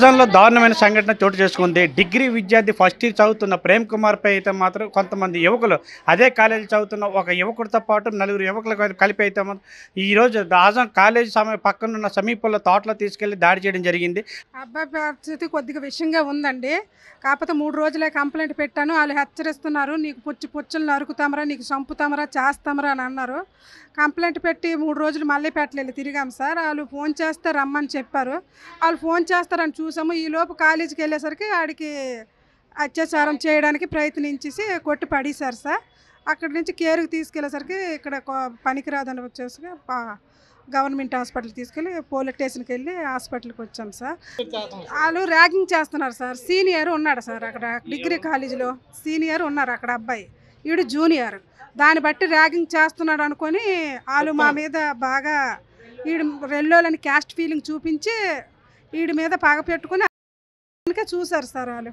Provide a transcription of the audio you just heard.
రాజంలో దారుణమైన సంఘటన చోటు చేసుకుంది. డిగ్రీ విద్యార్థి ఫస్ట్ ఇయర్ చదువుతున్న ప్రేమ్ కుమార్పై అయితే మాత్రం కొంతమంది యువకులు అదే కాలేజీ చదువుతున్న ఒక యువకుడితో పాటు నలుగురు యువకులు కలిపి అయితే ఈరోజు రాజం కాలేజీ పక్కనున్న సమీపంలో తోటలో తీసుకెళ్లి దాడి చేయడం జరిగింది. అబ్బాయి పరిస్థితి కొద్దిగా విషయంగా ఉందండి. కాకపోతే 3 రోజులే కంప్లైంట్ పెట్టాను. వాళ్ళు హెచ్చరిస్తున్నారు, నీకు పుచ్చులు నరుకుతామరా, నీకు చంపుతామరా, చేస్తామరా అని అన్నారు. కంప్లైంట్ పెట్టి 3 రోజులు మళ్ళీ పెట్టలేదు, తిరిగాం సార్. వాళ్ళు ఫోన్ చేస్తే రమ్మని చెప్పారు. వాళ్ళు ఫోన్ చేస్తారని చూసాము. ఈలోపు కాలేజీకి వెళ్ళేసరికి ఆడికి అత్యాచారం చేయడానికి ప్రయత్నించేసి కొట్టి పడేశారు సార్. అక్కడి నుంచి కేర్కి తీసుకెళ్ళేసరికి ఇక్కడ పనికిరాదని వచ్చేసి గవర్నమెంట్ హాస్పిటల్కి తీసుకెళ్ళి పోలీస్ స్టేషన్కి వెళ్ళి హాస్పిటల్కి వచ్చాం సార్. వాళ్ళు ర్యాగింగ్ చేస్తున్నారు సార్. సీనియర్ ఉన్నాడు సార్ అక్కడ డిగ్రీ కాలేజీలో, సీనియర్ ఉన్నారు అక్కడ అబ్బాయి, వీడు జూనియర్. దాన్ని బట్టి ర్యాగింగ్ చేస్తున్నాడు అనుకొని వాళ్ళు మా మీద బాగా వీడు రెల్లోలని క్యాస్ట్ ఫీలింగ్ చూపించి వీడి మీద పగ పెట్టుకుని చూశారు సార్ వాళ్ళు.